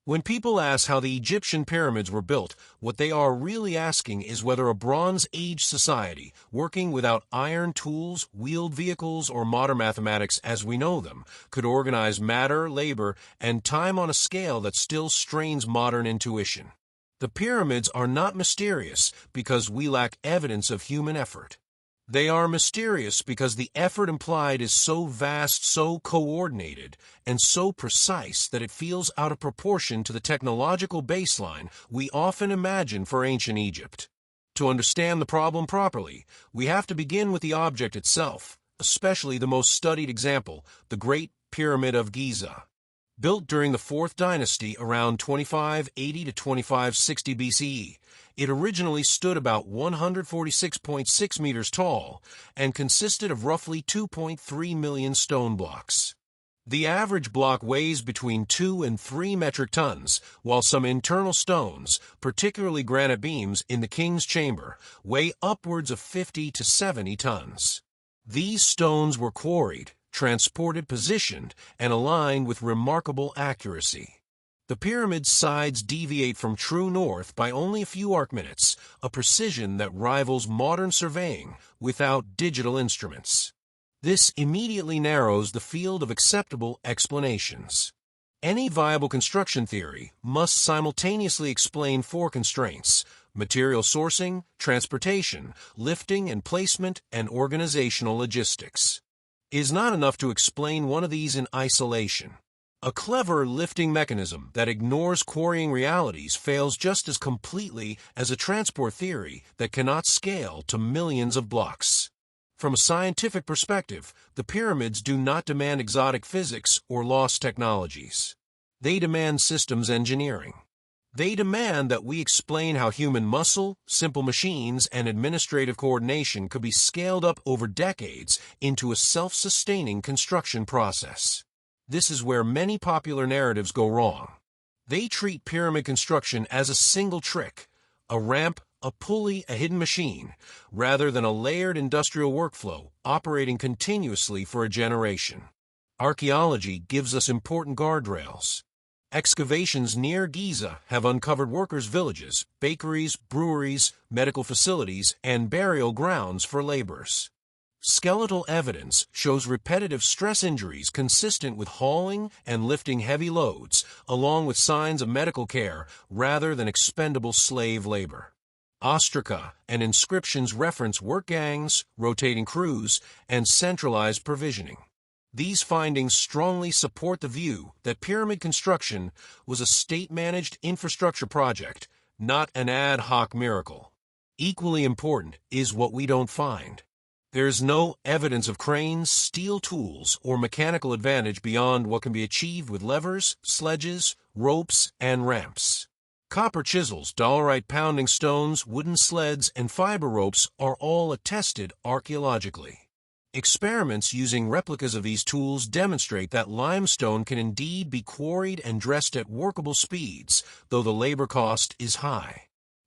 When people ask how the Egyptian pyramids were built, what they are really asking is whether a Bronze Age society, working without iron tools, wheeled vehicles, or modern mathematics as we know them, could organize matter, labor, and time on a scale that still strains modern intuition. The pyramids are not mysterious because we lack evidence of human effort. They are mysterious because the effort implied is so vast, so coordinated, and so precise that it feels out of proportion to the technological baseline we often imagine for ancient Egypt. To understand the problem properly, we have to begin with the object itself, especially the most studied example, the Great Pyramid of Giza. Built during the 4th dynasty around 2580 to 2560 BCE, it originally stood about 146.6 meters tall and consisted of roughly 2.3 million stone blocks. The average block weighs between 2 and 3 metric tons, while some internal stones, particularly granite beams in the king's chamber, weigh upwards of 50 to 70 tons. These stones were quarried, transported, positioned, and aligned with remarkable accuracy. The pyramid's sides deviate from true north by only a few arcminutes, a precision that rivals modern surveying without digital instruments. This immediately narrows the field of acceptable explanations. Any viable construction theory must simultaneously explain 4 constraints: material sourcing, transportation, lifting and placement, and organizational logistics. It is not enough to explain one of these in isolation. A clever lifting mechanism that ignores quarrying realities fails just as completely as a transport theory that cannot scale to millions of blocks. From a scientific perspective, the pyramids do not demand exotic physics or lost technologies. They demand systems engineering. They demand that we explain how human muscle, simple machines, and administrative coordination could be scaled up over decades into a self-sustaining construction process. This is where many popular narratives go wrong. They treat pyramid construction as a single trick, a ramp, a pulley, a hidden machine, rather than a layered industrial workflow operating continuously for a generation. Archaeology gives us important guardrails. Excavations near Giza have uncovered workers' villages, bakeries, breweries, medical facilities, and burial grounds for laborers. Skeletal evidence shows repetitive stress injuries consistent with hauling and lifting heavy loads, along with signs of medical care rather than expendable slave labor. Ostraca and inscriptions reference work gangs, rotating crews, and centralized provisioning. These findings strongly support the view that pyramid construction was a state-managed infrastructure project, not an ad hoc miracle. Equally important is what we don't find. There is no evidence of cranes, steel tools, or mechanical advantage beyond what can be achieved with levers, sledges, ropes, and ramps. Copper chisels, dolerite pounding stones, wooden sleds, and fiber ropes are all attested archaeologically. Experiments using replicas of these tools demonstrate that limestone can indeed be quarried and dressed at workable speeds, though the labor cost is high.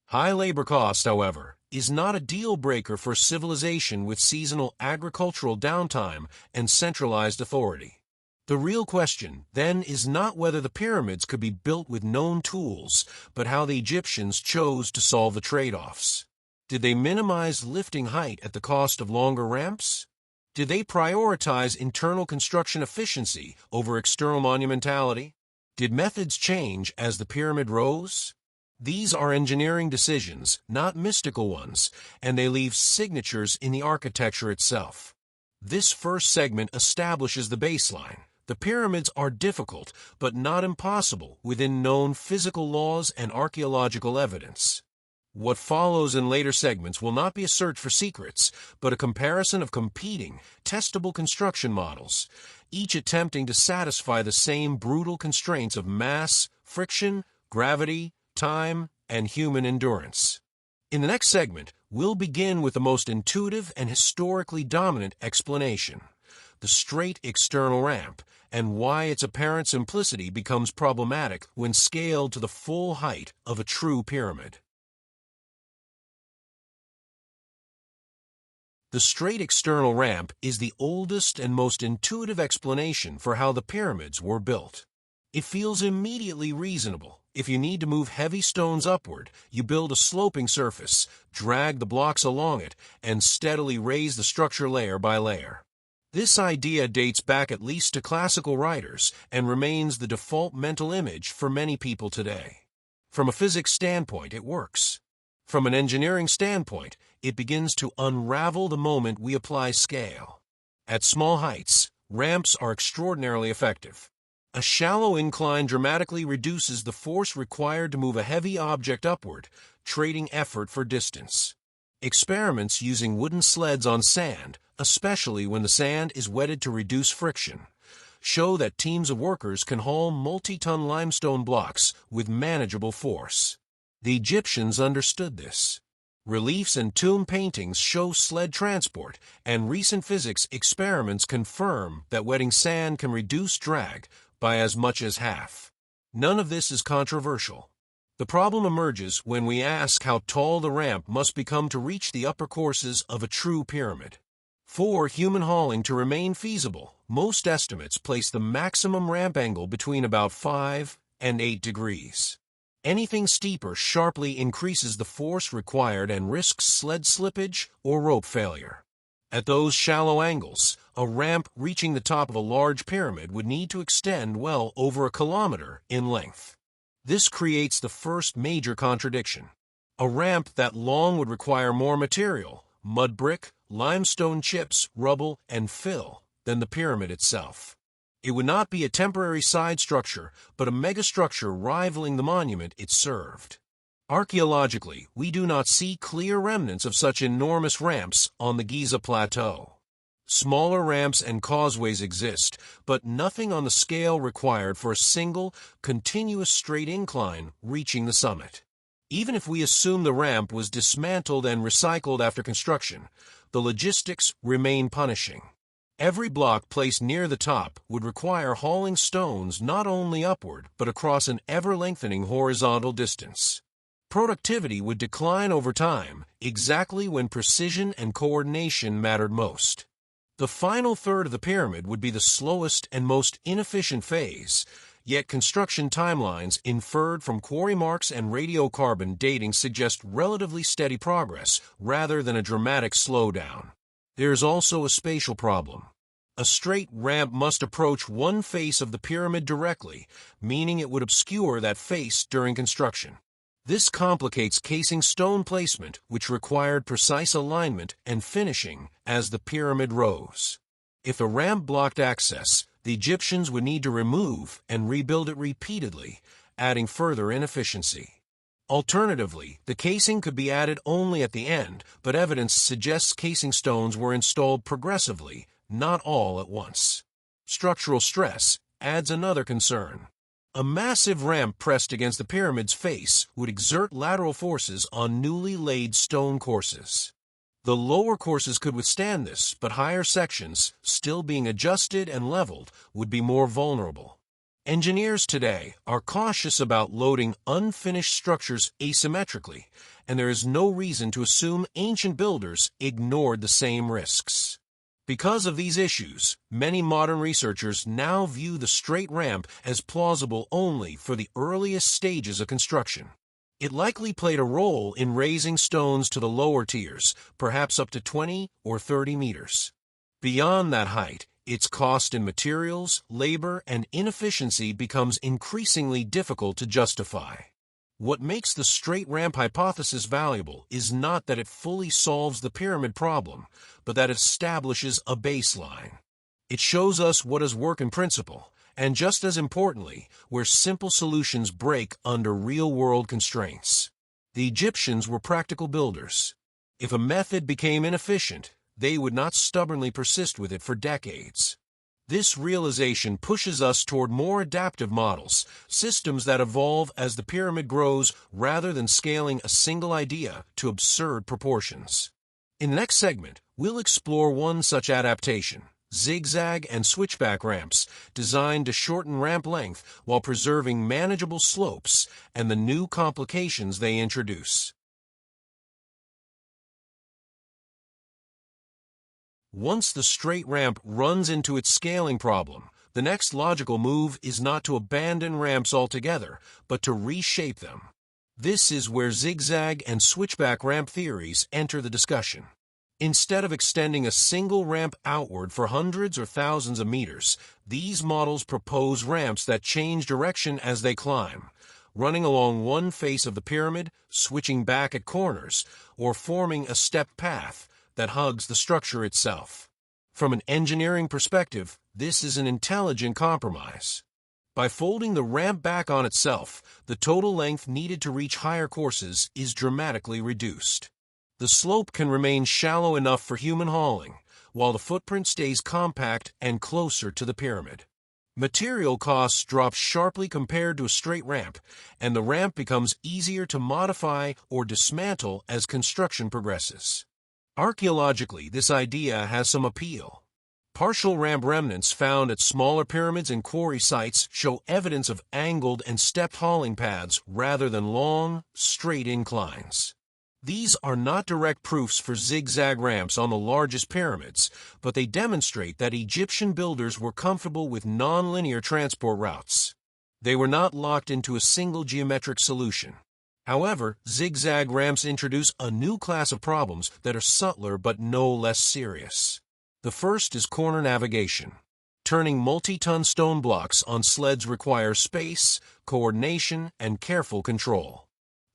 High labor cost, however, is not a deal-breaker for civilization with seasonal agricultural downtime and centralized authority. The real question, then, is not whether the pyramids could be built with known tools, but how the Egyptians chose to solve the trade-offs. Did they minimize lifting height at the cost of longer ramps? Did they prioritize internal construction efficiency over external monumentality? Did methods change as the pyramid rose? These are engineering decisions, not mystical ones, and they leave signatures in the architecture itself. This first segment establishes the baseline. The pyramids are difficult, but not impossible within known physical laws and archaeological evidence. What follows in later segments will not be a search for secrets, but a comparison of competing, testable construction models, each attempting to satisfy the same brutal constraints of mass, friction, gravity, time, and human endurance. In the next segment, we'll begin with the most intuitive and historically dominant explanation, the straight external ramp, and why its apparent simplicity becomes problematic when scaled to the full height of a true pyramid. The straight external ramp is the oldest and most intuitive explanation for how the pyramids were built. It feels immediately reasonable. If you need to move heavy stones upward, you build a sloping surface, drag the blocks along it, and steadily raise the structure layer by layer. This idea dates back at least to classical writers and remains the default mental image for many people today. From a physics standpoint, it works. From an engineering standpoint, it begins to unravel the moment we apply scale. At small heights, ramps are extraordinarily effective. A shallow incline dramatically reduces the force required to move a heavy object upward, trading effort for distance. Experiments using wooden sleds on sand, especially when the sand is wetted to reduce friction, show that teams of workers can haul multi-ton limestone blocks with manageable force. The Egyptians understood this. Reliefs and tomb paintings show sled transport, and recent physics experiments confirm that wetting sand can reduce drag by as much as half. None of this is controversial. The problem emerges when we ask how tall the ramp must become to reach the upper courses of a true pyramid. For human hauling to remain feasible, most estimates place the maximum ramp angle between about 5 and 8 degrees. Anything steeper sharply increases the force required and risks sled slippage or rope failure. At those shallow angles, a ramp reaching the top of a large pyramid would need to extend well over a kilometer in length. This creates the first major contradiction. A ramp that long would require more material, mud brick, limestone chips, rubble, and fill, than the pyramid itself. It would not be a temporary side structure, but a megastructure rivaling the monument it served. Archaeologically, we do not see clear remnants of such enormous ramps on the Giza Plateau. Smaller ramps and causeways exist, but nothing on the scale required for a single, continuous straight incline reaching the summit. Even if we assume the ramp was dismantled and recycled after construction, the logistics remain punishing. Every block placed near the top would require hauling stones not only upward but across an ever-lengthening horizontal distance. Productivity would decline over time, exactly when precision and coordination mattered most. The final third of the pyramid would be the slowest and most inefficient phase, yet construction timelines inferred from quarry marks and radiocarbon dating suggest relatively steady progress rather than a dramatic slowdown. There is also a spatial problem. A straight ramp must approach one face of the pyramid directly, meaning it would obscure that face during construction. This complicates casing stone placement, which required precise alignment and finishing as the pyramid rose. If the ramp blocked access, the Egyptians would need to remove and rebuild it repeatedly, adding further inefficiency. Alternatively, the casing could be added only at the end, but evidence suggests casing stones were installed progressively, not all at once. Structural stress adds another concern. A massive ramp pressed against the pyramid's face would exert lateral forces on newly laid stone courses. The lower courses could withstand this, but higher sections, still being adjusted and leveled, would be more vulnerable. Engineers today are cautious about loading unfinished structures asymmetrically, and there is no reason to assume ancient builders ignored the same risks. Because of these issues, many modern researchers now view the straight ramp as plausible only for the earliest stages of construction. It likely played a role in raising stones to the lower tiers, perhaps up to 20 or 30 meters. Beyond that height, its cost in materials, labor, and inefficiency becomes increasingly difficult to justify. What makes the straight ramp hypothesis valuable is not that it fully solves the pyramid problem, but that it establishes a baseline. It shows us what is work in principle, and just as importantly, where simple solutions break under real-world constraints. The Egyptians were practical builders. If a method became inefficient, they would not stubbornly persist with it for decades. This realization pushes us toward more adaptive models, systems that evolve as the pyramid grows rather than scaling a single idea to absurd proportions. In the next segment, we'll explore one such adaptation, zigzag and switchback ramps designed to shorten ramp length while preserving manageable slopes and the new complications they introduce. Once the straight ramp runs into its scaling problem, The next logical move is not to abandon ramps altogether, but to reshape them. This is where zigzag and switchback ramp theories enter the discussion. Instead of extending a single ramp outward for hundreds or thousands of meters, these models propose ramps that change direction as they climb, running along one face of the pyramid, switching back at corners, or forming a stepped path that hugs the structure itself. From an engineering perspective, this is an intelligent compromise. By folding the ramp back on itself, the total length needed to reach higher courses is dramatically reduced. The slope can remain shallow enough for human hauling, while the footprint stays compact and closer to the pyramid. Material costs drop sharply compared to a straight ramp, and the ramp becomes easier to modify or dismantle as construction progresses. Archaeologically, this idea has some appeal. Partial ramp remnants found at smaller pyramids and quarry sites show evidence of angled and stepped hauling paths rather than long, straight inclines. These are not direct proofs for zigzag ramps on the largest pyramids, but they demonstrate that Egyptian builders were comfortable with non-linear transport routes. They were not locked into a single geometric solution. However, zigzag ramps introduce a new class of problems that are subtler but no less serious. The first is corner navigation. Turning multi-ton stone blocks on sleds requires space, coordination, and careful control.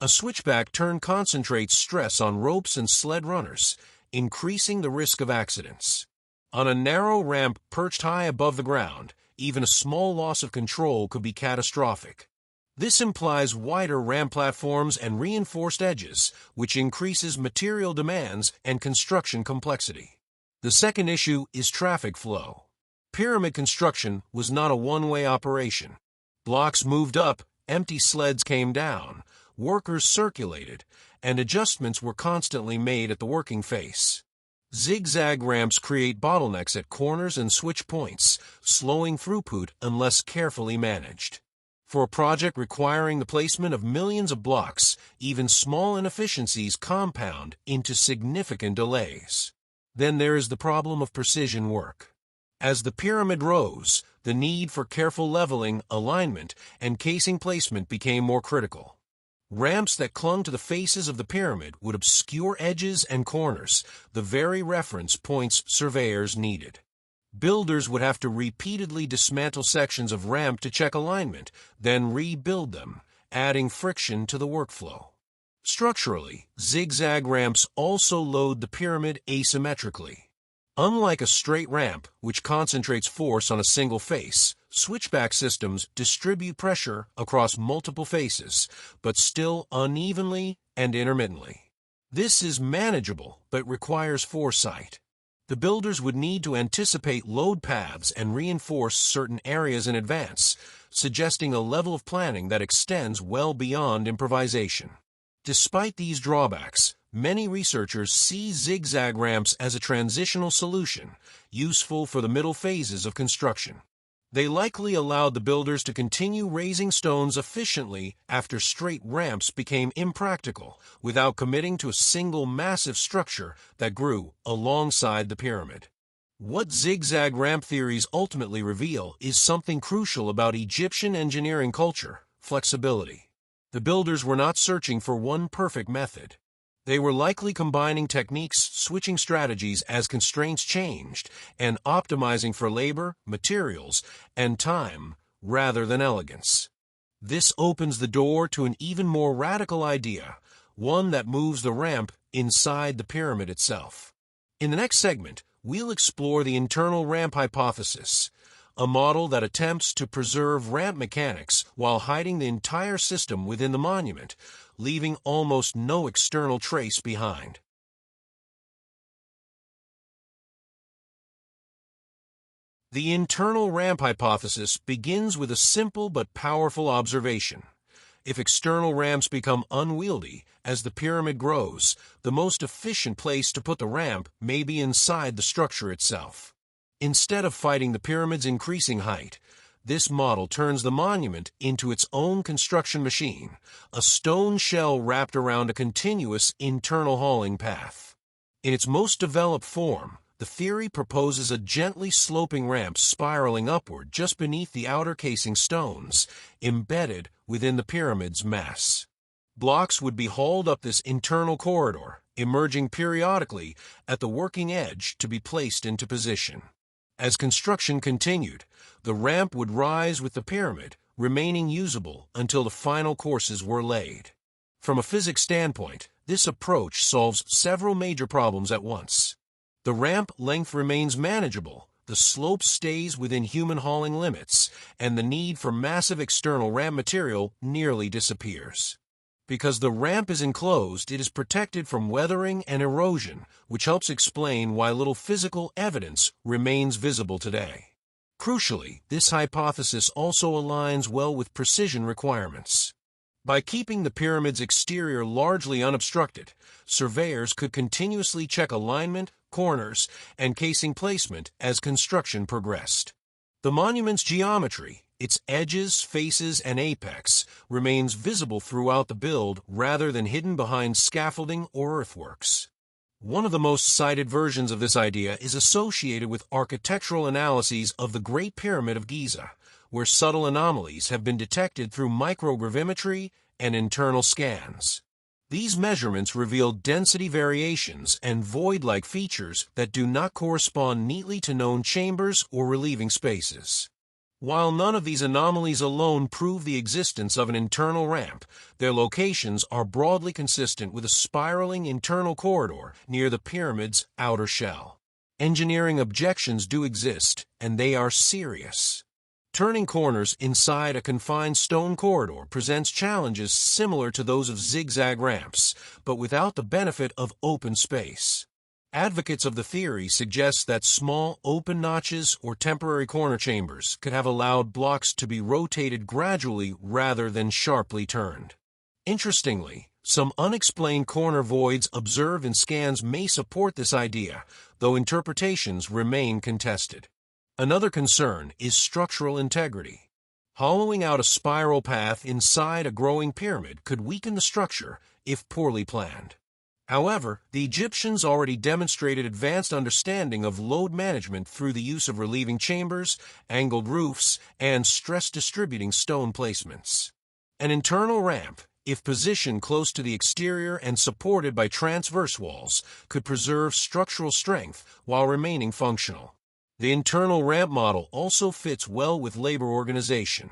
A switchback turn concentrates stress on ropes and sled runners, increasing the risk of accidents. On a narrow ramp perched high above the ground, even a small loss of control could be catastrophic. This implies wider ramp platforms and reinforced edges, which increases material demands and construction complexity. The second issue is traffic flow. Pyramid construction was not a one-way operation. Blocks moved up, empty sleds came down, workers circulated, and adjustments were constantly made at the working face. Zigzag ramps create bottlenecks at corners and switch points, slowing throughput unless carefully managed. For a project requiring the placement of millions of blocks, even small inefficiencies compound into significant delays. Then there is the problem of precision work. As the pyramid rose, the need for careful leveling, alignment, and casing placement became more critical. Ramps that clung to the faces of the pyramid would obscure edges and corners, the very reference points surveyors needed. Builders would have to repeatedly dismantle sections of ramp to check alignment, then rebuild them, adding friction to the workflow. Structurally, zigzag ramps also load the pyramid asymmetrically. Unlike a straight ramp, which concentrates force on a single face, switchback systems distribute pressure across multiple faces, but still unevenly and intermittently. This is manageable, but requires foresight. The builders would need to anticipate load paths and reinforce certain areas in advance, suggesting a level of planning that extends well beyond improvisation. Despite these drawbacks, many researchers see zigzag ramps as a transitional solution, useful for the middle phases of construction. They likely allowed the builders to continue raising stones efficiently after straight ramps became impractical, without committing to a single massive structure that grew alongside the pyramid. What zigzag ramp theories ultimately reveal is something crucial about Egyptian engineering culture: flexibility. The builders were not searching for one perfect method. They were likely combining techniques, switching strategies as constraints changed, and optimizing for labor, materials, and time rather than elegance. This opens the door to an even more radical idea, one that moves the ramp inside the pyramid itself. In the next segment, we'll explore the internal ramp hypothesis, a model that attempts to preserve ramp mechanics while hiding the entire system within the monument, leaving almost no external trace behind. The internal ramp hypothesis begins with a simple but powerful observation. If external ramps become unwieldy as the pyramid grows, the most efficient place to put the ramp may be inside the structure itself. Instead of fighting the pyramid's increasing height, this model turns the monument into its own construction machine, a stone shell wrapped around a continuous internal hauling path. In its most developed form, The theory proposes a gently sloping ramp spiraling upward just beneath the outer casing stones, embedded within the pyramid's mass. Blocks would be hauled up this internal corridor, emerging periodically at the working edge to be placed into position. As construction continued, the ramp would rise with the pyramid, remaining usable until the final courses were laid. From a physics standpoint, this approach solves several major problems at once. The ramp length remains manageable, the slope stays within human hauling limits, and the need for massive external ramp material nearly disappears. Because the ramp is enclosed, it is protected from weathering and erosion, which helps explain why little physical evidence remains visible today. Crucially, this hypothesis also aligns well with precision requirements. By keeping the pyramid's exterior largely unobstructed, surveyors could continuously check alignment, corners, and casing placement as construction progressed. The monument's geometry, its edges, faces, and apex, remains visible throughout the build rather than hidden behind scaffolding or earthworks. One of the most cited versions of this idea is associated with architectural analyses of the Great Pyramid of Giza, where subtle anomalies have been detected through microgravimetry and internal scans. These measurements reveal density variations and void-like features that do not correspond neatly to known chambers or relieving spaces. While none of these anomalies alone prove the existence of an internal ramp, their locations are broadly consistent with a spiraling internal corridor near the pyramid's outer shell. Engineering objections do exist, and they are serious. Turning corners inside a confined stone corridor presents challenges similar to those of zigzag ramps, but without the benefit of open space. Advocates of the theory suggest that small open notches or temporary corner chambers could have allowed blocks to be rotated gradually rather than sharply turned. Interestingly, some unexplained corner voids observed in scans may support this idea, though interpretations remain contested. Another concern is structural integrity. Hollowing out a spiral path inside a growing pyramid could weaken the structure if poorly planned. However, the Egyptians already demonstrated advanced understanding of load management through the use of relieving chambers, angled roofs, and stress-distributing stone placements. An internal ramp, if positioned close to the exterior and supported by transverse walls, could preserve structural strength while remaining functional. The internal ramp model also fits well with labor organization.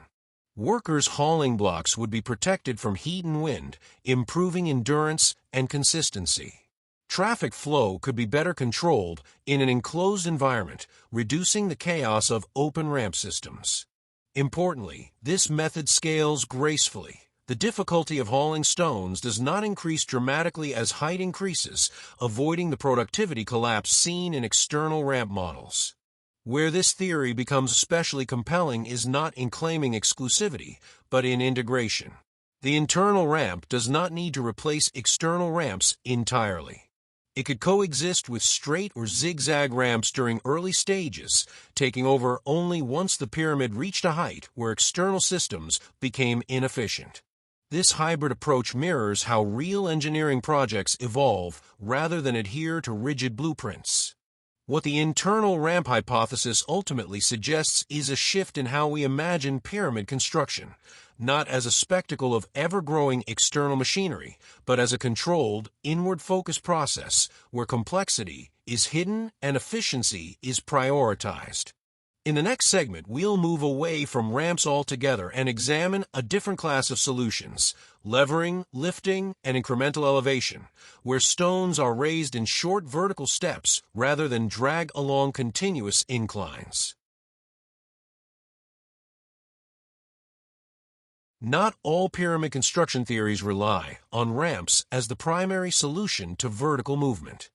Workers hauling blocks would be protected from heat and wind, improving endurance and consistency. Traffic flow could be better controlled in an enclosed environment, reducing the chaos of open ramp systems. Importantly, this method scales gracefully. The difficulty of hauling stones does not increase dramatically as height increases, avoiding the productivity collapse seen in external ramp models. Where this theory becomes especially compelling is not in claiming exclusivity, but in integration. The internal ramp does not need to replace external ramps entirely. It could coexist with straight or zigzag ramps during early stages, taking over only once the pyramid reached a height where external systems became inefficient. This hybrid approach mirrors how real engineering projects evolve rather than adhere to rigid blueprints. What the internal ramp hypothesis ultimately suggests is a shift in how we imagine pyramid construction, not as a spectacle of ever-growing external machinery, but as a controlled, inward-focused process where complexity is hidden and efficiency is prioritized. In the next segment, we'll move away from ramps altogether and examine a different class of solutions: levering, lifting, and incremental elevation, where stones are raised in short vertical steps rather than drag along continuous inclines. Not all pyramid construction theories rely on ramps as the primary solution to vertical movement.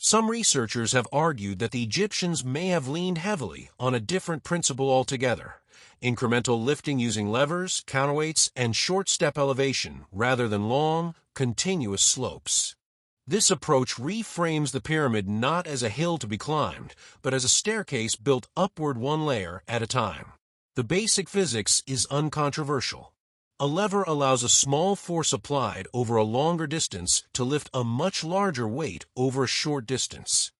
Some researchers have argued that the Egyptians may have leaned heavily on a different principle altogether: incremental lifting using levers, counterweights, and short step elevation rather than long, continuous slopes. This approach reframes the pyramid not as a hill to be climbed, but as a staircase built upward one layer at a time. The basic physics is uncontroversial. A lever allows a small force applied over a longer distance to lift a much larger weight over a short distance.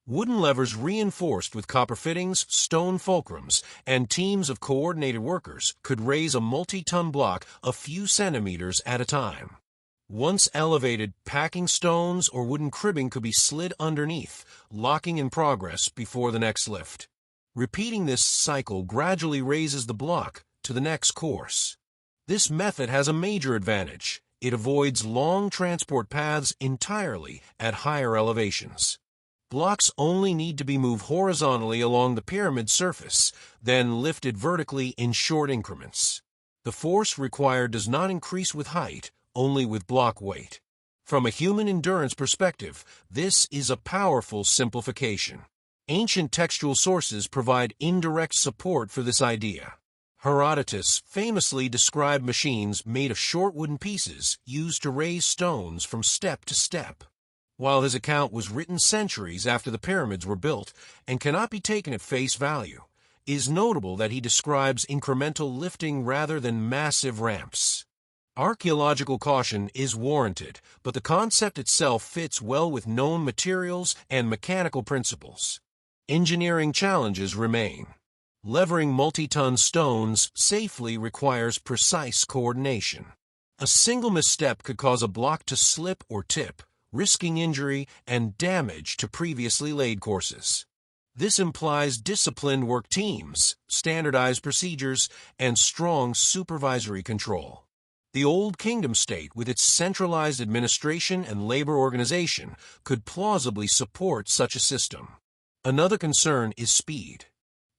Wooden levers reinforced with copper fittings, stone fulcrums, and teams of coordinated workers could raise a multi-ton block a few centimeters at a time. Once elevated, packing stones or wooden cribbing could be slid underneath, locking in progress before the next lift. Repeating this cycle gradually raises the block to the next course. This method has a major advantage. It avoids long transport paths entirely at higher elevations. Blocks only need to be moved horizontally along the pyramid surface, then lifted vertically in short increments. The force required does not increase with height, only with block weight. From a human endurance perspective, this is a powerful simplification. Ancient textual sources provide indirect support for this idea. Herodotus famously described machines made of short wooden pieces used to raise stones from step to step. While his account was written centuries after the pyramids were built and cannot be taken at face value, it is notable that he describes incremental lifting rather than massive ramps. Archaeological caution is warranted, but the concept itself fits well with known materials and mechanical principles. Engineering challenges remain. Levering multi-ton stones safely requires precise coordination. A single misstep could cause a block to slip or tip, risking injury and damage to previously laid courses. This implies disciplined work teams, standardized procedures, and strong supervisory control. The Old Kingdom state, with its centralized administration and labor organization, could plausibly support such a system. Another concern is speed.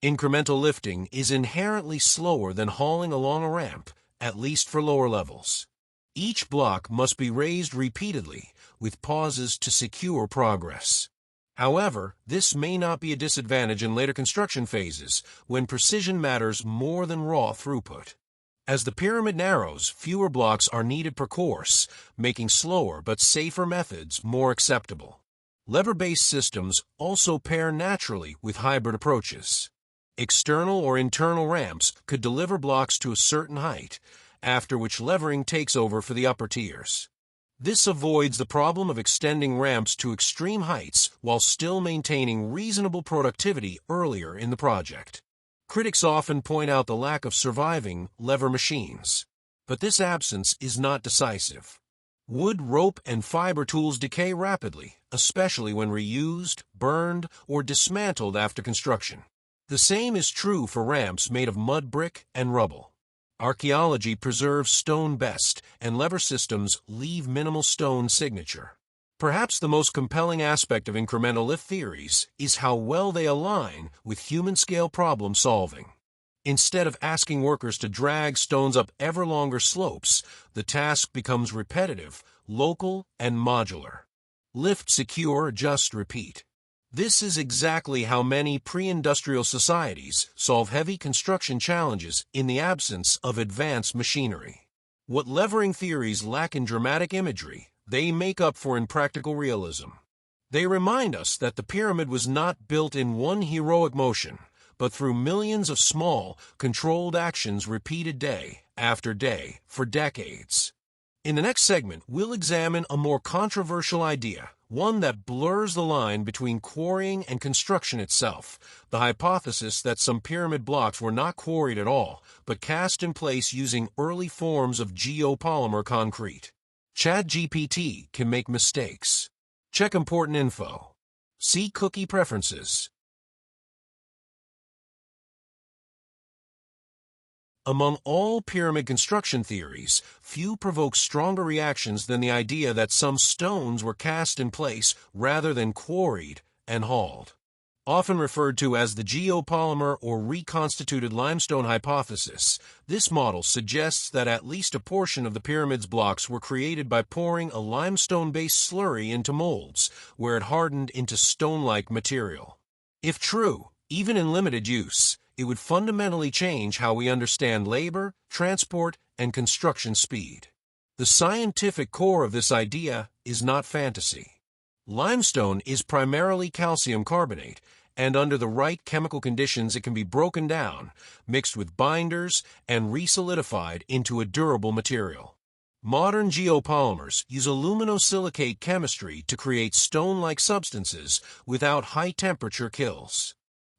Incremental lifting is inherently slower than hauling along a ramp, at least for lower levels. Each block must be raised repeatedly, with pauses to secure progress. However, this may not be a disadvantage in later construction phases, when precision matters more than raw throughput. As the pyramid narrows, fewer blocks are needed per course, making slower but safer methods more acceptable. Lever-based systems also pair naturally with hybrid approaches. External or internal ramps could deliver blocks to a certain height, after which levering takes over for the upper tiers. This avoids the problem of extending ramps to extreme heights while still maintaining reasonable productivity earlier in the project. Critics often point out the lack of surviving lever machines, but this absence is not decisive. Wood, rope, and fiber tools decay rapidly, especially when reused, burned, or dismantled after construction. The same is true for ramps made of mud brick and rubble. Archaeology preserves stone best, and lever systems leave minimal stone signature. Perhaps the most compelling aspect of incremental lift theories is how well they align with human-scale problem solving. Instead of asking workers to drag stones up ever longer slopes, the task becomes repetitive, local, and modular. Lift, secure, adjust, repeat. This is exactly how many pre-industrial societies solve heavy construction challenges in the absence of advanced machinery. What levering theories lack in dramatic imagery, they make up for in practical realism. They remind us that the pyramid was not built in one heroic motion, but through millions of small, controlled actions repeated day after day for decades. In the next segment, we'll examine a more controversial idea, one that blurs the line between quarrying and construction itself, the hypothesis that some pyramid blocks were not quarried at all, but cast in place using early forms of geopolymer concrete. ChatGPT can make mistakes. Check important info. See cookie preferences. Among all pyramid construction theories, few provoke stronger reactions than the idea that some stones were cast in place rather than quarried and hauled. Often referred to as the geopolymer or reconstituted limestone hypothesis, this model suggests that at least a portion of the pyramid's blocks were created by pouring a limestone-based slurry into molds, where it hardened into stone-like material. If true, even in limited use, it would fundamentally change how we understand labor, transport, and construction speed. The scientific core of this idea is not fantasy. Limestone is primarily calcium carbonate, and under the right chemical conditions it can be broken down, mixed with binders, and resolidified into a durable material. Modern geopolymers use aluminosilicate chemistry to create stone-like substances without high-temperature kills.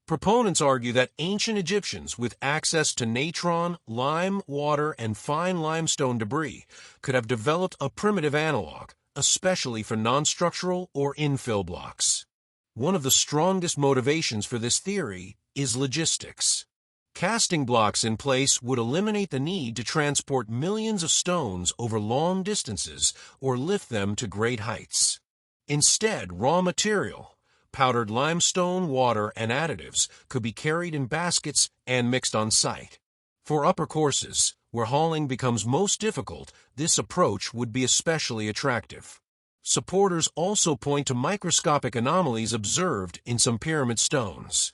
Proponents argue that ancient Egyptians with access to natron, lime, water, and fine limestone debris could have developed a primitive analog, especially for non-structural or infill blocks. One of the strongest motivations for this theory is logistics. Casting blocks in place would eliminate the need to transport millions of stones over long distances or lift them to great heights. Instead, raw material, powdered limestone, water, and additives could be carried in baskets and mixed on site. For upper courses, where hauling becomes most difficult, this approach would be especially attractive. Supporters also point to microscopic anomalies observed in some pyramid stones.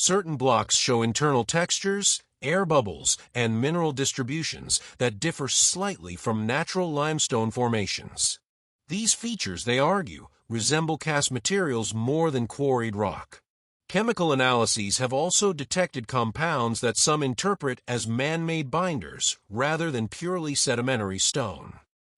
Certain blocks show internal textures, air bubbles, and mineral distributions that differ slightly from natural limestone formations. These features, they argue, resemble cast materials more than quarried rock. Chemical analyses have also detected compounds that some interpret as man-made binders rather than purely sedimentary stone.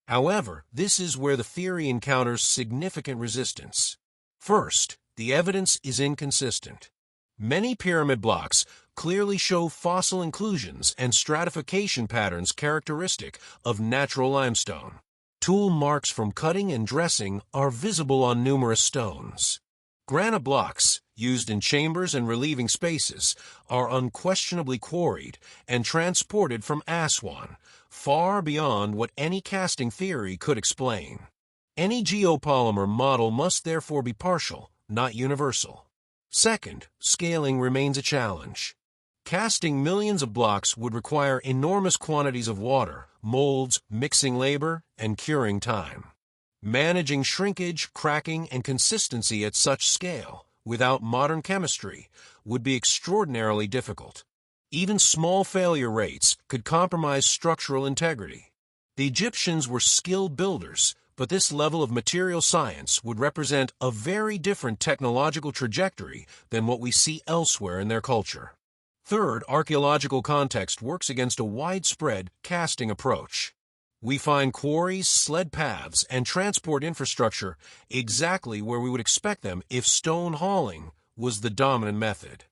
However, this is where the theory encounters significant resistance. First, the evidence is inconsistent. Many pyramid blocks clearly show fossil inclusions and stratification patterns characteristic of natural limestone. Tool marks from cutting and dressing are visible on numerous stones. Granite blocks, used in chambers and relieving spaces, are unquestionably quarried and transported from Aswan, far beyond what any casting theory could explain. Any geopolymer model must therefore be partial, not universal. Second, scaling remains a challenge. Casting millions of blocks would require enormous quantities of water, molds, mixing labor, and curing time. Managing shrinkage, cracking, and consistency at such scale, without modern chemistry, would be extraordinarily difficult. Even small failure rates could compromise structural integrity. The Egyptians were skilled builders, but this level of material science would represent a very different technological trajectory than what we see elsewhere in their culture. Third, archaeological context works against a widespread casting approach. We find quarries, sled paths, and transport infrastructure exactly where we would expect them if stone hauling was the dominant method.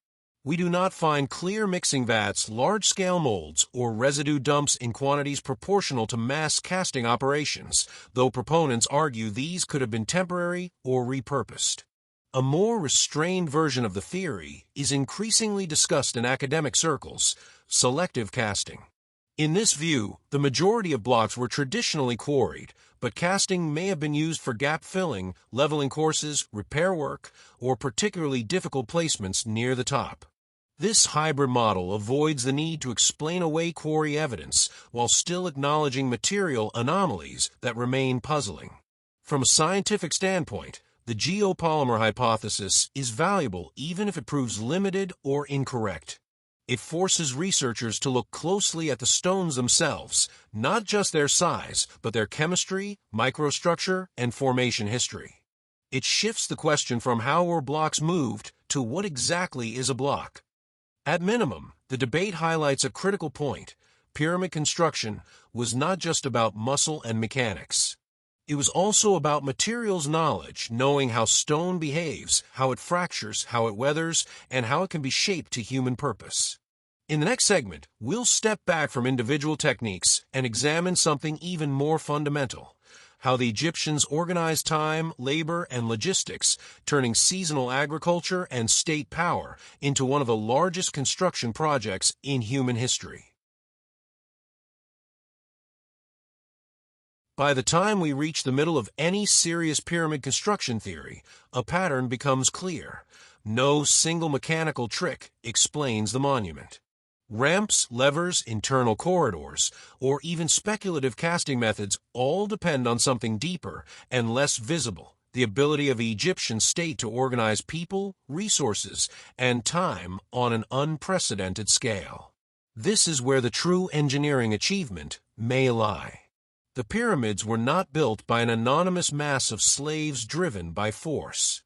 We do not find clear mixing vats, large-scale molds, or residue dumps in quantities proportional to mass casting operations, though proponents argue these could have been temporary or repurposed. A more restrained version of the theory is increasingly discussed in academic circles: selective casting. In this view, the majority of blocks were traditionally quarried, but casting may have been used for gap filling, leveling courses, repair work, or particularly difficult placements near the top. This hybrid model avoids the need to explain away quarry evidence while still acknowledging material anomalies that remain puzzling. From a scientific standpoint, the geopolymer hypothesis is valuable even if it proves limited or incorrect. It forces researchers to look closely at the stones themselves, not just their size, but their chemistry, microstructure, and formation history. It shifts the question from how were blocks moved to what exactly is a block. At minimum, the debate highlights a critical point. Pyramid construction was not just about muscle and mechanics. It was also about materials knowledge, knowing how stone behaves, how it fractures, how it weathers, and how it can be shaped to human purpose. In the next segment, we'll step back from individual techniques and examine something even more fundamental: how the Egyptians organized time, labor, and logistics, turning seasonal agriculture and state power into one of the largest construction projects in human history. By the time we reach the middle of any serious pyramid construction theory, a pattern becomes clear. No single mechanical trick explains the monument. Ramps, levers, internal corridors, or even speculative casting methods all depend on something deeper and less visible: the ability of the Egyptian state to organize people, resources, and time on an unprecedented scale. This is where the true engineering achievement may lie. The pyramids were not built by an anonymous mass of slaves driven by force.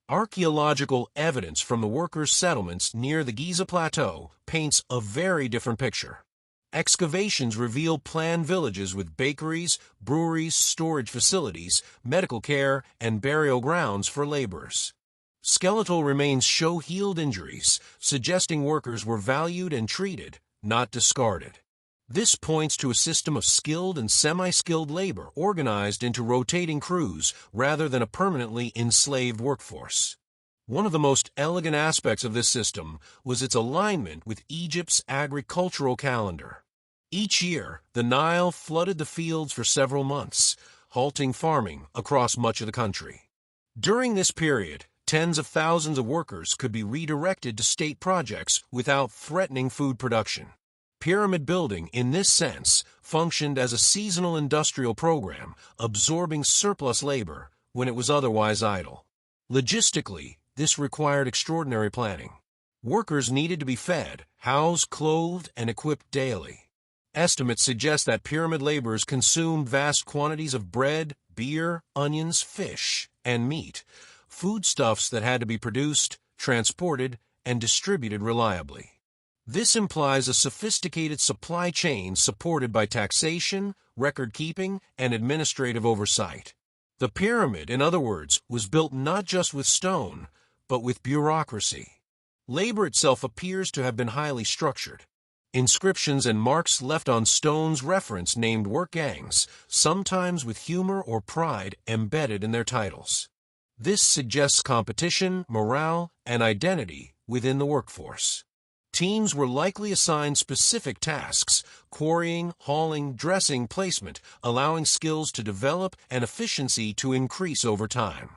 Archaeological evidence from the workers' settlements near the Giza Plateau paints a very different picture. Excavations reveal planned villages with bakeries, breweries, storage facilities, medical care, and burial grounds for laborers. Skeletal remains show healed injuries, suggesting workers were valued and treated, not discarded. This points to a system of skilled and semi-skilled labor organized into rotating crews rather than a permanently enslaved workforce. One of the most elegant aspects of this system was its alignment with Egypt's agricultural calendar. Each year, the Nile flooded the fields for several months, halting farming across much of the country. During this period, tens of thousands of workers could be redirected to state projects without threatening food production. Pyramid building, in this sense, functioned as a seasonal industrial program, absorbing surplus labor when it was otherwise idle. Logistically, this required extraordinary planning. Workers needed to be fed, housed, clothed, and equipped daily. Estimates suggest that pyramid laborers consumed vast quantities of bread, beer, onions, fish, and meat, foodstuffs that had to be produced, transported, and distributed reliably. This implies a sophisticated supply chain supported by taxation, record-keeping, and administrative oversight. The pyramid, in other words, was built not just with stone, but with bureaucracy. Labor itself appears to have been highly structured. Inscriptions and marks left on stones reference named work gangs, sometimes with humor or pride embedded in their titles. This suggests competition, morale, and identity within the workforce. Teams were likely assigned specific tasks: quarrying, hauling, dressing, placement, allowing skills to develop and efficiency to increase over time.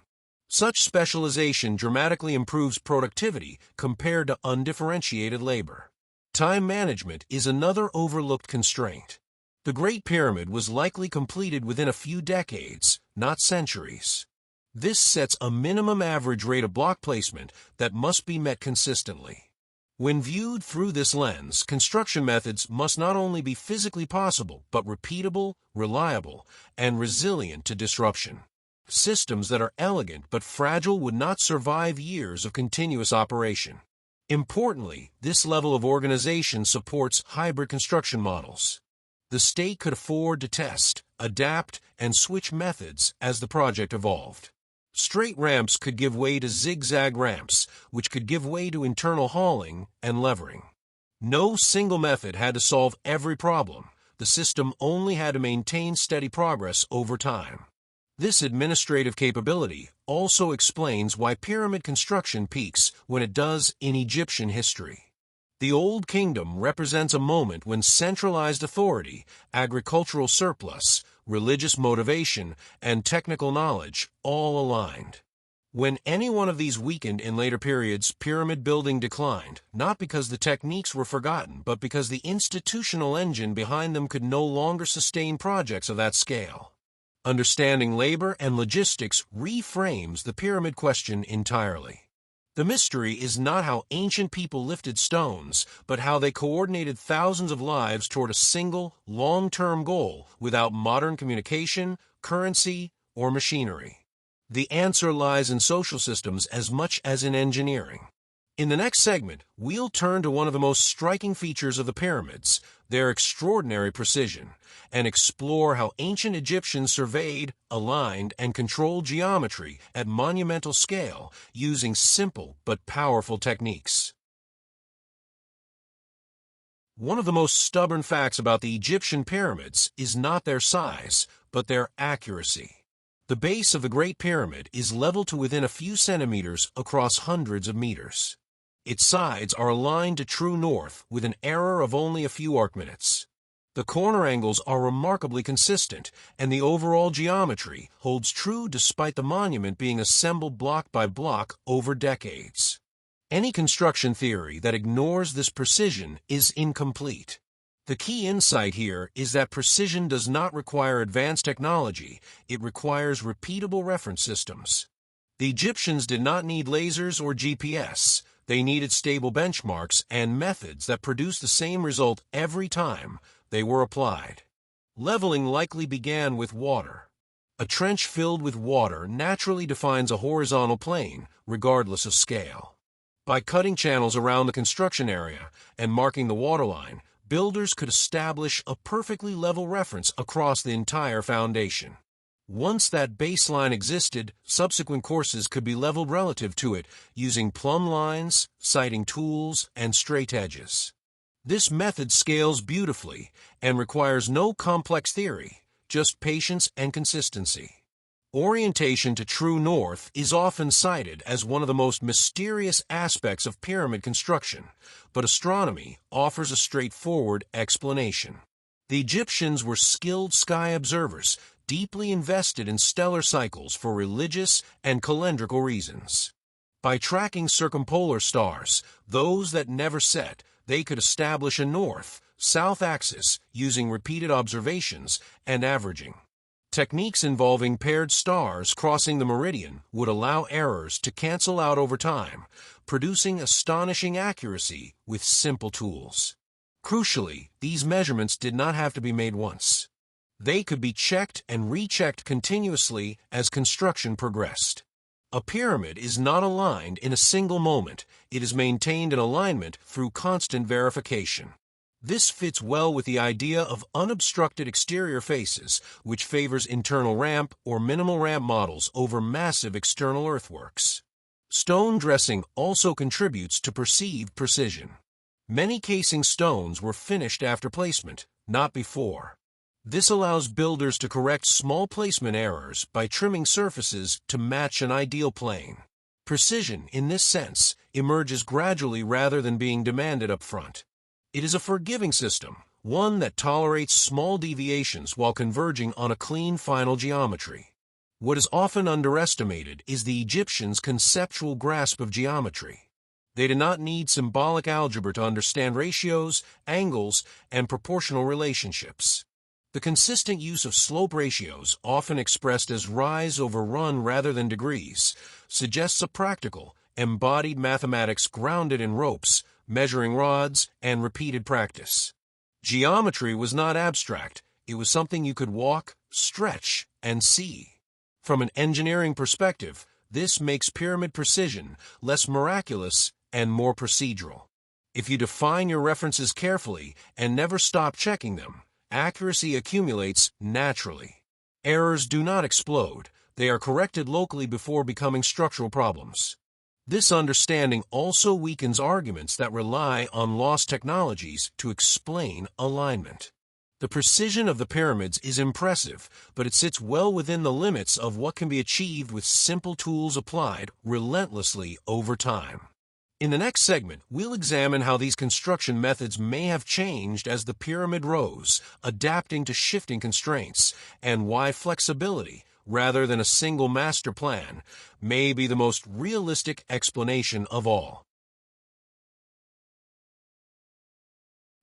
Such specialization dramatically improves productivity compared to undifferentiated labor. Time management is another overlooked constraint. The Great Pyramid was likely completed within a few decades, not centuries. This sets a minimum average rate of block placement that must be met consistently. When viewed through this lens, construction methods must not only be physically possible, but repeatable, reliable, and resilient to disruption. Systems that are elegant but fragile would not survive years of continuous operation. Importantly, this level of organization supports hybrid construction models. The state could afford to test, adapt, and switch methods as the project evolved. Straight ramps could give way to zigzag ramps, which could give way to internal hauling and levering. No single method had to solve every problem. The system only had to maintain steady progress over time. This administrative capability also explains why pyramid construction peaks when it does in Egyptian history. The Old Kingdom represents a moment when centralized authority, agricultural surplus, religious motivation, and technical knowledge all aligned. When any one of these weakened in later periods, pyramid building declined, not because the techniques were forgotten, but because the institutional engine behind them could no longer sustain projects of that scale. Understanding labor and logistics reframes the pyramid question entirely. The mystery is not how ancient people lifted stones, but how they coordinated thousands of lives toward a single, long-term goal without modern communication, currency, or machinery. The answer lies in social systems as much as in engineering. In the next segment, we'll turn to one of the most striking features of the pyramids, their extraordinary precision, and explore how ancient Egyptians surveyed, aligned, and controlled geometry at monumental scale using simple but powerful techniques. One of the most stubborn facts about the Egyptian pyramids is not their size, but their accuracy. The base of the Great Pyramid is level to within a few centimeters across hundreds of meters. Its sides are aligned to true north with an error of only a few arcminutes. The corner angles are remarkably consistent, and the overall geometry holds true despite the monument being assembled block by block over decades. Any construction theory that ignores this precision is incomplete. The key insight here is that precision does not require advanced technology, it requires repeatable reference systems. The Egyptians did not need lasers or GPS. They needed stable benchmarks and methods that produced the same result every time they were applied. Leveling likely began with water. A trench filled with water naturally defines a horizontal plane, regardless of scale. By cutting channels around the construction area and marking the waterline, builders could establish a perfectly level reference across the entire foundation. Once that baseline existed, subsequent courses could be leveled relative to it using plumb lines, sighting tools, and straight edges. This method scales beautifully and requires no complex theory, just patience and consistency. Orientation to true north is often cited as one of the most mysterious aspects of pyramid construction, but astronomy offers a straightforward explanation. The Egyptians were skilled sky observers, deeply invested in stellar cycles for religious and calendrical reasons. By tracking circumpolar stars, those that never set, they could establish a north-south axis using repeated observations and averaging. Techniques involving paired stars crossing the meridian would allow errors to cancel out over time, producing astonishing accuracy with simple tools. Crucially, these measurements did not have to be made once. They could be checked and rechecked continuously as construction progressed. A pyramid is not aligned in a single moment. It is maintained in alignment through constant verification. This fits well with the idea of unobstructed exterior faces, which favors internal ramp or minimal ramp models over massive external earthworks. Stone dressing also contributes to perceived precision. Many casing stones were finished after placement, not before. This allows builders to correct small placement errors by trimming surfaces to match an ideal plane. Precision, in this sense, emerges gradually rather than being demanded up front. It is a forgiving system, one that tolerates small deviations while converging on a clean final geometry. What is often underestimated is the Egyptians' conceptual grasp of geometry. They did not need symbolic algebra to understand ratios, angles, and proportional relationships. The consistent use of slope ratios, often expressed as rise over run rather than degrees, suggests a practical, embodied mathematics grounded in ropes, measuring rods, and repeated practice. Geometry was not abstract. It was something you could walk, stretch, and see. From an engineering perspective, this makes pyramid precision less miraculous and more procedural. If you define your references carefully and never stop checking them, accuracy accumulates naturally. Errors do not explode. They are corrected locally before becoming structural problems. This understanding also weakens arguments that rely on lost technologies to explain alignment. The precision of the pyramids is impressive, but it sits well within the limits of what can be achieved with simple tools applied relentlessly over time. In the next segment, we'll examine how these construction methods may have changed as the pyramid rose, adapting to shifting constraints, and why flexibility, rather than a single master plan, may be the most realistic explanation of all.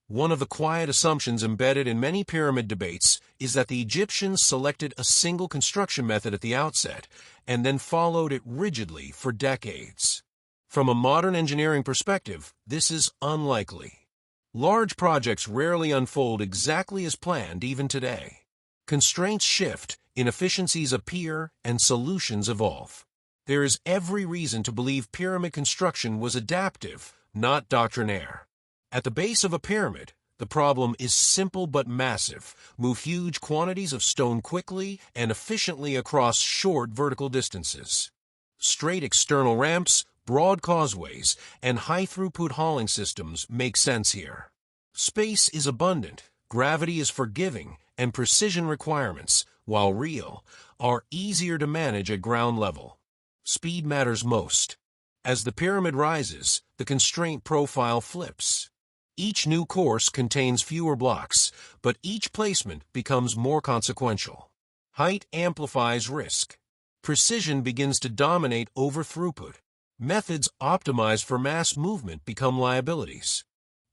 One of the quiet assumptions embedded in many pyramid debates is that the Egyptians selected a single construction method at the outset and then followed it rigidly for decades. From a modern engineering perspective, this is unlikely. Large projects rarely unfold exactly as planned even today. Constraints shift, inefficiencies appear, and solutions evolve. There is every reason to believe pyramid construction was adaptive, not doctrinaire. At the base of a pyramid, the problem is simple but massive. Move huge quantities of stone quickly and efficiently across short vertical distances. Straight external ramps, broad causeways, and high-throughput hauling systems make sense here. Space is abundant, gravity is forgiving, and precision requirements, while real, are easier to manage at ground level. Speed matters most. As the pyramid rises, the constraint profile flips. Each new course contains fewer blocks, but each placement becomes more consequential. Height amplifies risk. Precision begins to dominate over throughput. Methods optimized for mass movement become liabilities.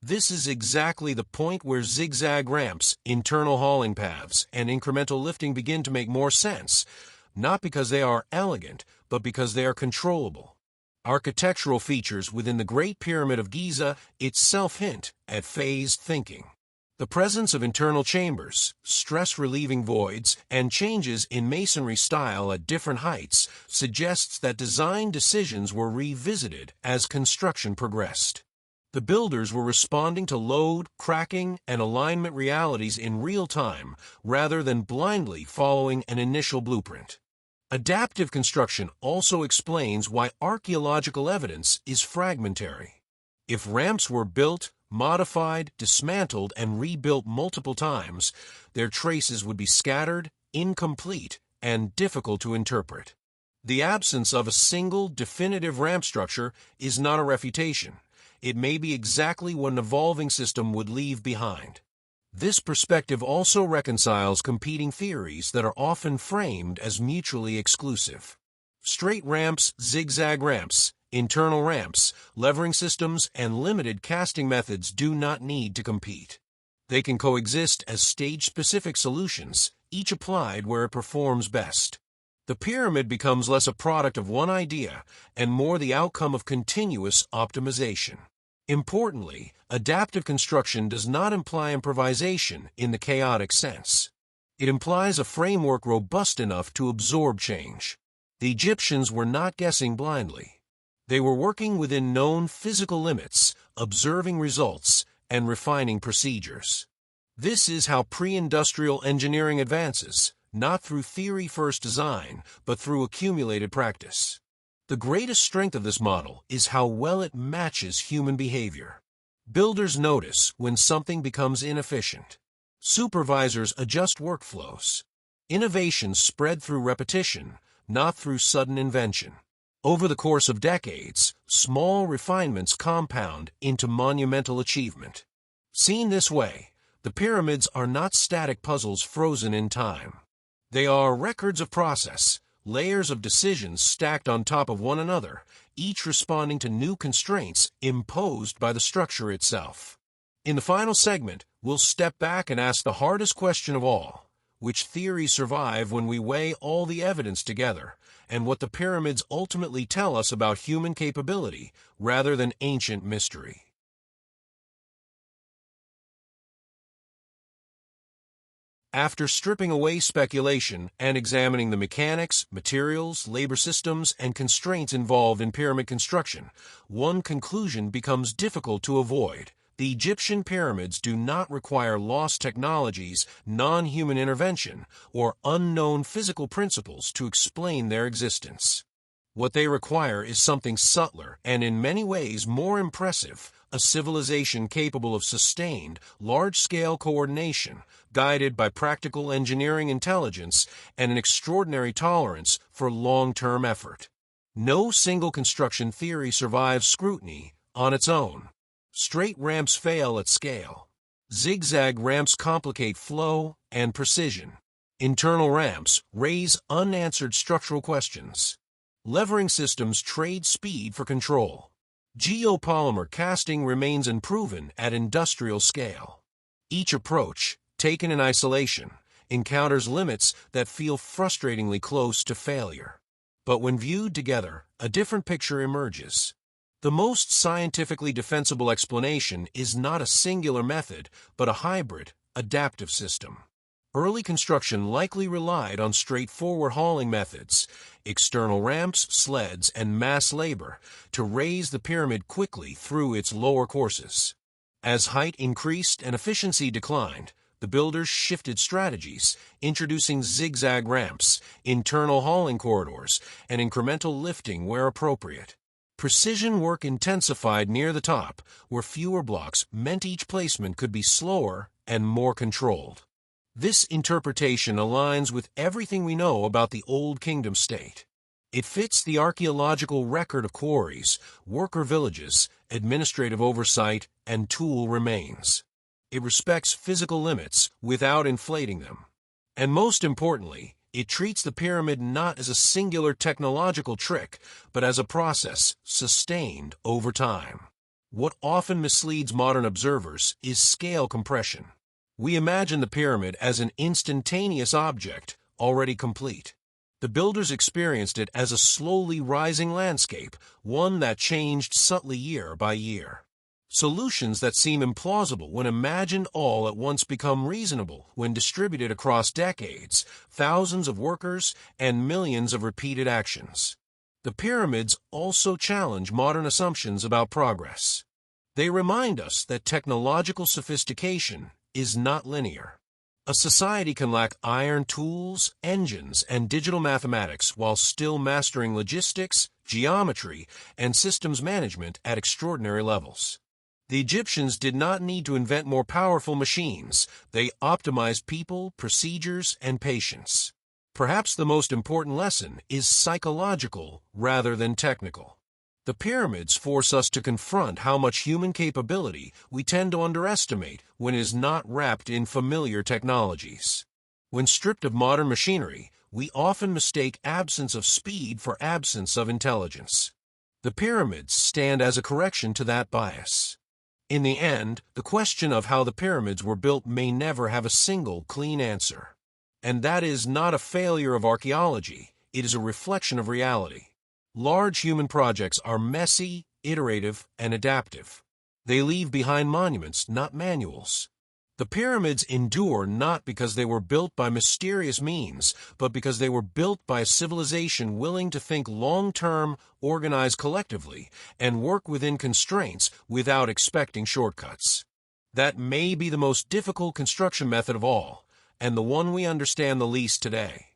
This is exactly the point where zigzag ramps, internal hauling paths, and incremental lifting begin to make more sense, not because they are elegant, but because they are controllable. Architectural features within the Great Pyramid of Giza itself hint at phased thinking. The presence of internal chambers, stress-relieving voids, and changes in masonry style at different heights suggests that design decisions were revisited as construction progressed. The builders were responding to load, cracking, and alignment realities in real time, rather than blindly following an initial blueprint. Adaptive construction also explains why archaeological evidence is fragmentary. If ramps were built, modified, dismantled, and rebuilt multiple times, their traces would be scattered, incomplete, and difficult to interpret. The absence of a single, definitive ramp structure is not a refutation. It may be exactly what an evolving system would leave behind. This perspective also reconciles competing theories that are often framed as mutually exclusive. Straight ramps, zigzag ramps, internal ramps, levering systems, and limited casting methods do not need to compete. They can coexist as stage-specific solutions, each applied where it performs best. The pyramid becomes less a product of one idea and more the outcome of continuous optimization. Importantly, adaptive construction does not imply improvisation in the chaotic sense. It implies a framework robust enough to absorb change. The Egyptians were not guessing blindly. They were working within known physical limits, observing results, and refining procedures. This is how pre-industrial engineering advances, not through theory-first design, but through accumulated practice. The greatest strength of this model is how well it matches human behavior. Builders notice when something becomes inefficient. Supervisors adjust workflows. Innovations spread through repetition, not through sudden invention. Over the course of decades, small refinements compound into monumental achievement. Seen this way, the pyramids are not static puzzles frozen in time. They are records of process, layers of decisions stacked on top of one another, each responding to new constraints imposed by the structure itself. In the final segment, we'll step back and ask the hardest question of all: which theories survive when we weigh all the evidence together, and what the pyramids ultimately tell us about human capability rather than ancient mystery. After stripping away speculation and examining the mechanics, materials, labor systems, and constraints involved in pyramid construction, one conclusion becomes difficult to avoid. The Egyptian pyramids do not require lost technologies, non-human intervention, or unknown physical principles to explain their existence. What they require is something subtler and in many ways more impressive: a civilization capable of sustained, large-scale coordination, guided by practical engineering intelligence and an extraordinary tolerance for long-term effort. No single construction theory survives scrutiny on its own. Straight ramps fail at scale. Zigzag ramps complicate flow and precision. Internal ramps raise unanswered structural questions. Levering systems trade speed for control. Geopolymer casting remains unproven at industrial scale. Each approach, taken in isolation, encounters limits that feel frustratingly close to failure. But when viewed together, a different picture emerges. The most scientifically defensible explanation is not a singular method, but a hybrid, adaptive system. Early construction likely relied on straightforward hauling methods, external ramps, sleds, and mass labor, to raise the pyramid quickly through its lower courses. As height increased and efficiency declined, the builders shifted strategies, introducing zigzag ramps, internal hauling corridors, and incremental lifting where appropriate. Precision work intensified near the top, where fewer blocks meant each placement could be slower and more controlled. This interpretation aligns with everything we know about the Old Kingdom state. It fits the archaeological record of quarries, worker villages, administrative oversight, and tool remains. It respects physical limits without inflating them. And most importantly, it treats the pyramid not as a singular technological trick, but as a process sustained over time. What often misleads modern observers is scale compression. We imagine the pyramid as an instantaneous object, already complete. The builders experienced it as a slowly rising landscape, one that changed subtly year by year. Solutions that seem implausible when imagined all at once become reasonable when distributed across decades, thousands of workers, and millions of repeated actions. The pyramids also challenge modern assumptions about progress. They remind us that technological sophistication is not linear. A society can lack iron tools, engines, and digital mathematics while still mastering logistics, geometry, and systems management at extraordinary levels. The Egyptians did not need to invent more powerful machines. They optimized people, procedures, and patience. Perhaps the most important lesson is psychological rather than technical. The pyramids force us to confront how much human capability we tend to underestimate when it is not wrapped in familiar technologies. When stripped of modern machinery, we often mistake absence of speed for absence of intelligence. The pyramids stand as a correction to that bias. In the end, the question of how the pyramids were built may never have a single clean answer. And that is not a failure of archaeology, it is a reflection of reality. Large human projects are messy, iterative, and adaptive. They leave behind monuments, not manuals. The pyramids endure not because they were built by mysterious means, but because they were built by a civilization willing to think long-term, organize collectively, and work within constraints without expecting shortcuts. That may be the most difficult construction method of all, and the one we understand the least today.